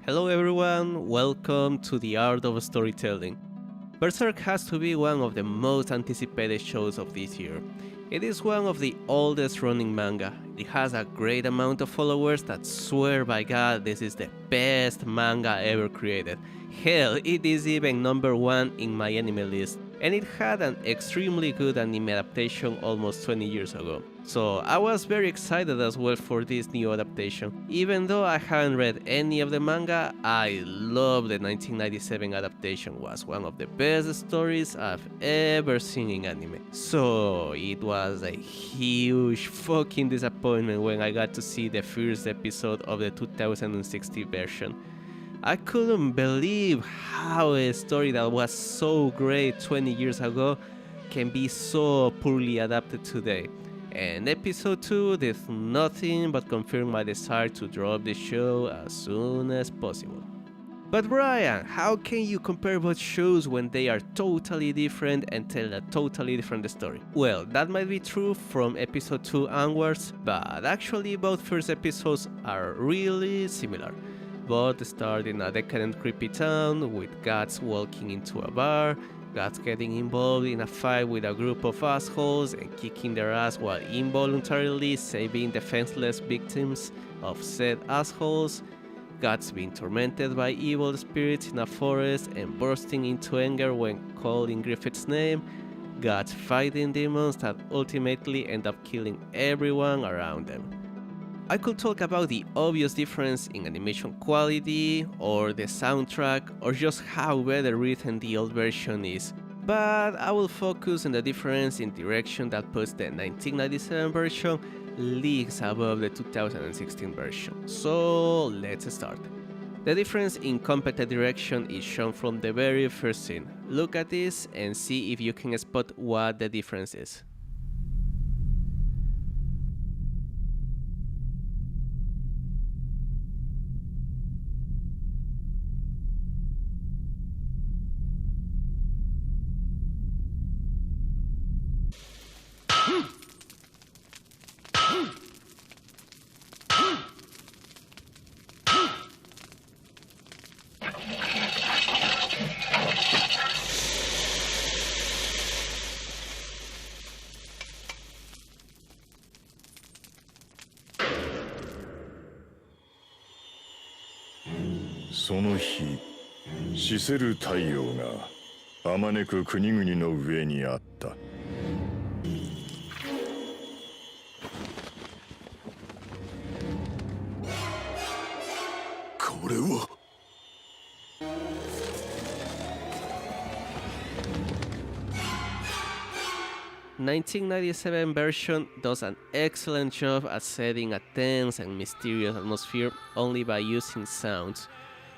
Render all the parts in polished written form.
Hello everyone, welcome to the Art of Storytelling. Berserk has to be one of the most anticipated shows of this year. It is one of the oldest running manga. It has a great amount of followers that swear by God this is the best manga ever created. Hell, it is even number one in my anime list. And it had an extremely good anime adaptation almost 20 years ago. So I was very excited as well for this new adaptation. Even though I haven't read any of the manga, I love the 1997 adaptation. Was one of the best stories I've ever seen in anime. So it was a huge fucking disappointment when I got to see the first episode of the 2016 version. I couldn't believe how a story that was so great 20 years ago can be so poorly adapted today. And episode 2 did nothing but confirm my desire to drop the show as soon as possible. But Brian, how can you compare both shows when they are totally different and tell a totally different story? Well, that might be true from episode 2 onwards, but actually both first episodes are really similar. Both start in a decadent creepy town with gods walking into a bar, gods getting involved in a fight with a group of assholes and kicking their ass while involuntarily saving defenseless victims of said assholes, gods being tormented by evil spirits in a forest and bursting into anger when calling Griffith's name, gods fighting demons that ultimately end up killing everyone around them. I could talk about the obvious difference in animation quality, or the soundtrack, or just how better written the old version is, but I will focus on the difference in direction that puts the 1997 version leagues above the 2016 version. So let's start. The difference in competent direction is shown from the very first scene. Look at this and see if you can spot what the difference is. "その日、死せる太陽があまねく国々の上にあった。これは。1997 version does an excellent job at setting a tense and mysterious atmosphere only by using sounds.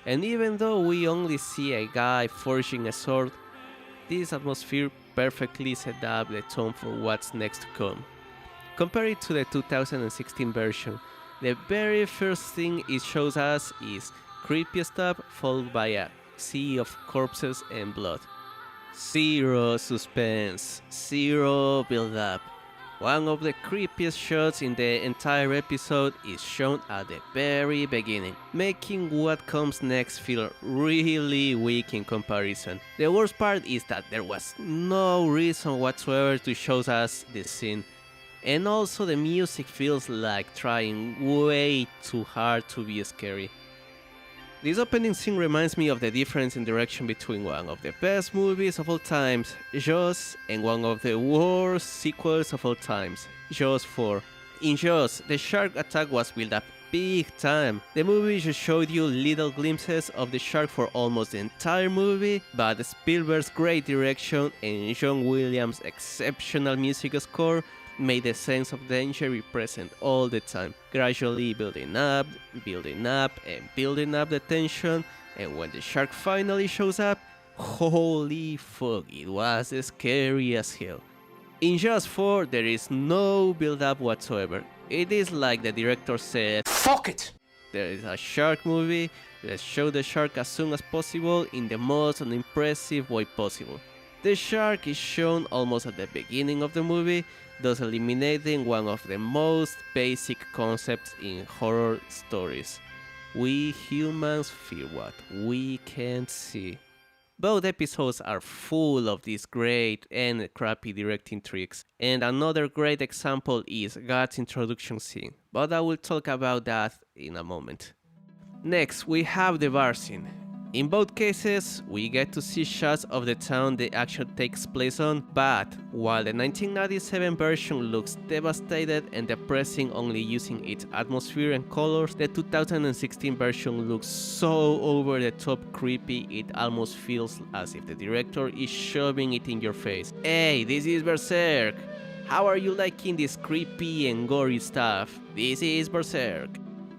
And even though we only see a guy forging a sword, this atmosphere perfectly set up the tone for what's next to come. Compare it to the 2016 version. The very first thing it shows us is creepy stuff followed by a sea of corpses and blood. Zero suspense, zero build-up. One of the creepiest shots in the entire episode is shown at the very beginning, making what comes next feel really weak in comparison. The worst part is that there was no reason whatsoever to show us this scene, and also the music feels like trying way too hard to be scary. This opening scene reminds me of the difference in direction between one of the best movies of all times, Jaws, and one of the worst sequels of all times, Jaws 4. In Jaws, the shark attack was built up big time. The movie just showed you little glimpses of the shark for almost the entire movie, but Spielberg's great direction and John Williams' exceptional music score made the sense of danger be present all the time, gradually building up, and building up the tension, and when the shark finally shows up, holy fuck, it was scary as hell. In Just 4, there is no build-up whatsoever. It is like the director said, "Fuck it! There is a shark movie, let's show the shark as soon as possible in the most unimpressive way possible." The shark is shown almost at the beginning of the movie, thus eliminating one of the most basic concepts in horror stories. We humans fear what we can't see. Both episodes are full of these great and crappy directing tricks, and another great example is God's introduction scene, but I will talk about that in a moment. Next, we have the bar scene. In both cases, we get to see shots of the town the action takes place on, but while the 1997 version looks devastated and depressing only using its atmosphere and colors, the 2016 version looks so over the top creepy it almost feels as if the director is shoving it in your face. Hey, this is Berserk! How are you liking this creepy and gory stuff? This is Berserk!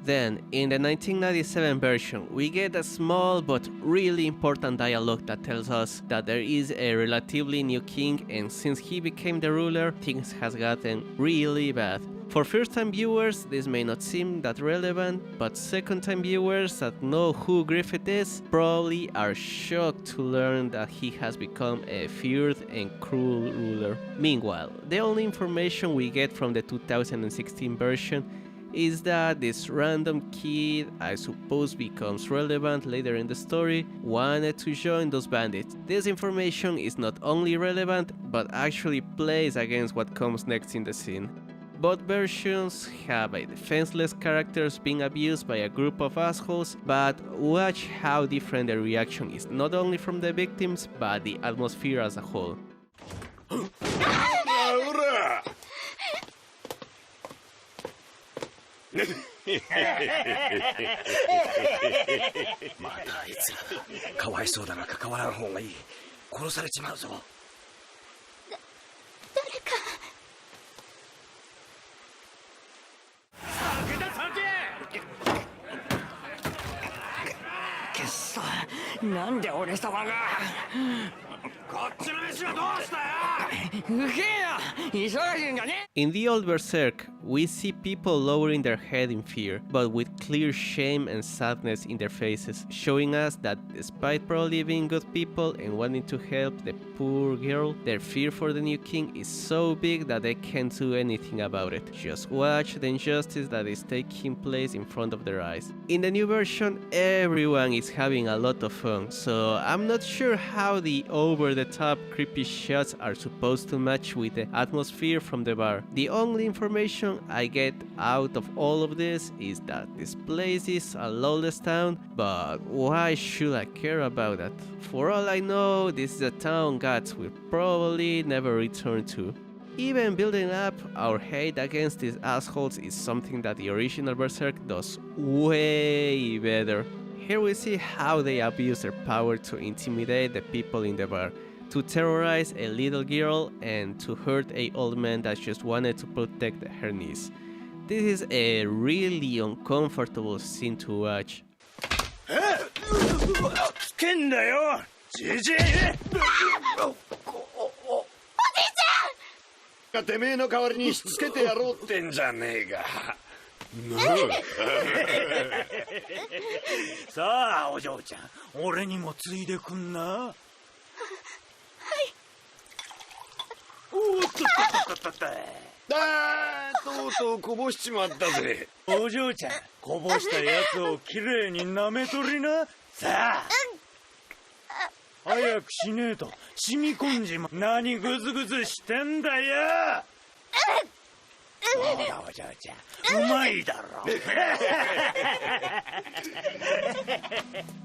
Then, in the 1997 version, we get a small but really important dialogue that tells us that there is a relatively new king, and since he became the ruler, things has gotten really bad. For first-time viewers, this may not seem that relevant, but second-time viewers that know who Griffith is probably are shocked to learn that he has become a feared and cruel ruler. Meanwhile, the only information we get from the 2016 version is that this random kid, I suppose becomes relevant later in the story, wanted to join those bandits. This information is not only relevant, but actually plays against what comes next in the scene. Both versions have a defenseless characters being abused by a group of assholes, but watch how different the reaction is, not only from the victims, but the atmosphere as a whole. またあいつらかわいそうだが関わらん方がいい殺されちまうぞ誰か酒だ酒くっそなんで俺様がこっちの飯はどうしたようけえよ忙しいんじゃね In the old Berserk, we see people lowering their head in fear, but with clear shame and sadness in their faces, showing us that despite probably being good people and wanting to help the poor girl, their fear for the new king is so big that they can't do anything about it. Just watch the injustice that is taking place in front of their eyes. In the new version, everyone is having a lot of fun, so I'm not sure how the over-the-top creepy shots are supposed to match with the atmosphere from the bar. The only information I get out of all of this is that this place is a lawless town, but why should I care about that? For all I know, this is a town gods will probably never return to. Even building up our hate against these assholes is something that the original Berserk does way better. Here we see how they abuse their power to intimidate the people in the bar, to terrorize a little girl, and to hurt an old man that just wanted to protect her niece. This is a really uncomfortable scene to watch. つけんだよじじいてめえの代わりにしつけてやろうってんじゃねえかさあお嬢ちゃん俺にもついでくんなはいおっとっとっとっとっととうとうこぼしちまったぜお嬢ちゃんこぼしたやつをきれいに舐めとりなさあ早くしねえと染み込んじま何グズグズしてんだよそうだお嬢ちゃんうまいだろ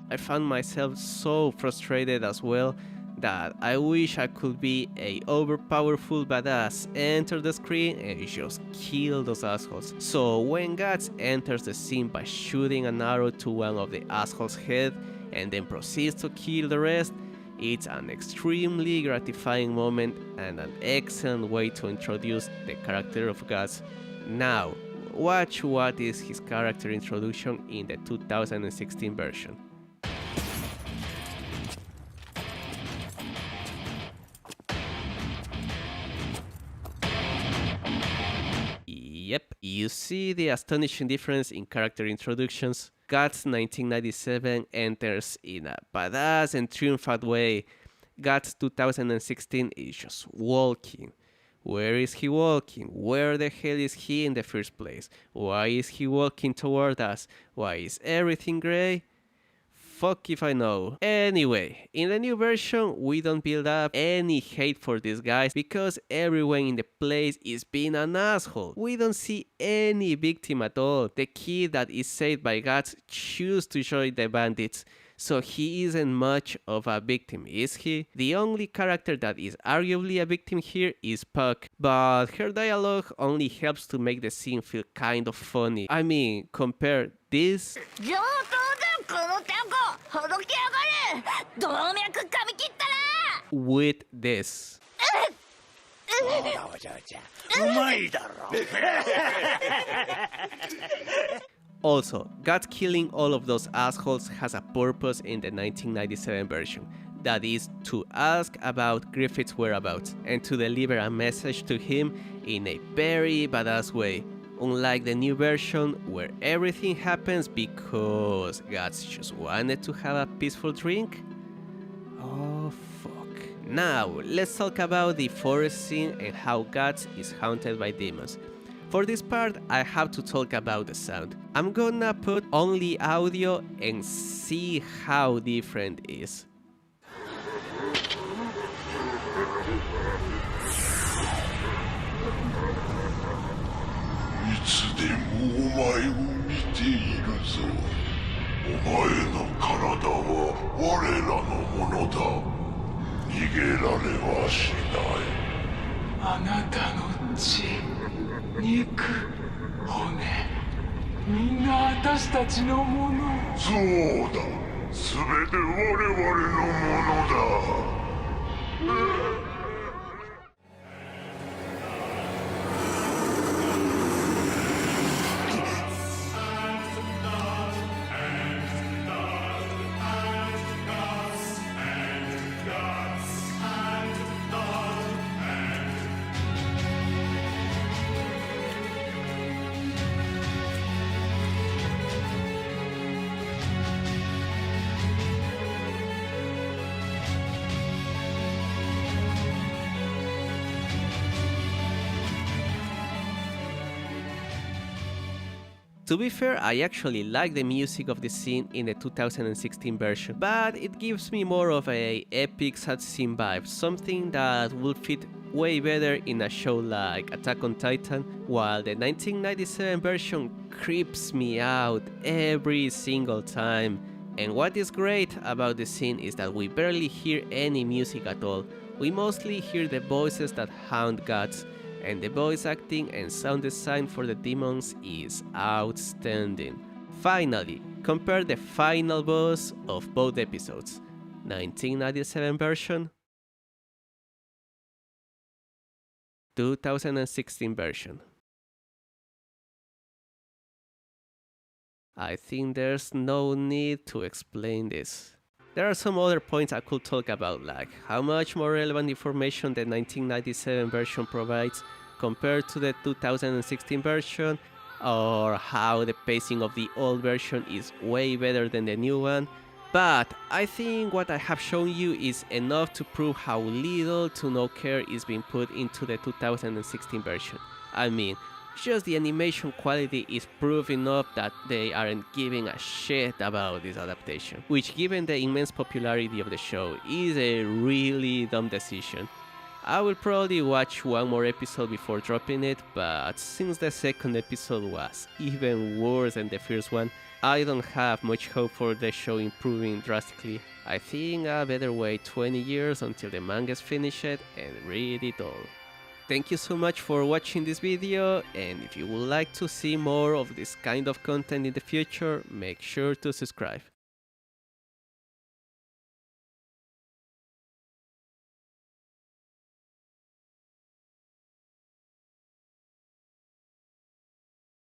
I found myself so frustrated as well that I wish I could be a overpowerful badass, enter the screen and just kill those assholes. So when Guts enters the scene by shooting an arrow to one of the assholes' head and then proceeds to kill the rest, it's an extremely gratifying moment and an excellent way to introduce the character of Guts. Now, watch what is his character introduction in the 2016 version. Yep, you see the astonishing difference in character introductions. Guts 1997 enters in a badass and triumphant way. Guts 2016 is just walking. Where is he walking? Where the hell is he in the first place? Why is he walking toward us? Why is everything gray? Fuck if I know. Anyway, in the new version, we don't build up any hate for these guys because everyone in the place is being an asshole. We don't see any victim at all. The kid that is saved by gods chooses to join the bandits. So he isn't much of a victim, is he? The only character that is arguably a victim here is Puck, but her dialogue only helps to make the scene feel kind of funny. I mean, compare this with this. Also, God killing all of those assholes has a purpose in the 1997 version. That is to ask about Griffith's whereabouts and to deliver a message to him in a very badass way. Unlike the new version where everything happens because gods just wanted to have a peaceful drink. Oh fuck. Now, let's talk about the forest scene and how gods is haunted by demons. For this part, I have to talk about the sound. I'm gonna put only audio and see how different it is. To be fair, I actually like the music of the scene in the 2016 version, but it gives me more of a epic cutscene vibe, something that would fit way better in a show like Attack on Titan, while the 1997 version creeps me out every single time. And what is great about the scene is that we barely hear any music at all. We mostly hear the voices that haunt gods, and the voice acting and sound design for the demons is outstanding. Finally, compare the final boss of both episodes, 1997 version, 2016 version. I think there's no need to explain this. There are some other points I could talk about, like how much more relevant information the 1997 version provides compared to the 2016 version, or how the pacing of the old version is way better than the new one. But I think what I have shown you is enough to prove how little to no care is being put into the 2016 version. I mean, just the animation quality is proof enough that they aren't giving a shit about this adaptation, which given the immense popularity of the show is a really dumb decision. I will probably watch one more episode before dropping it, but since the second episode was even worse than the first one, I don't have much hope for the show improving drastically. I think I better wait 20 years until the manga is finished and read it all. Thank you so much for watching this video, and if you would like to see more of this kind of content in the future, make sure to subscribe.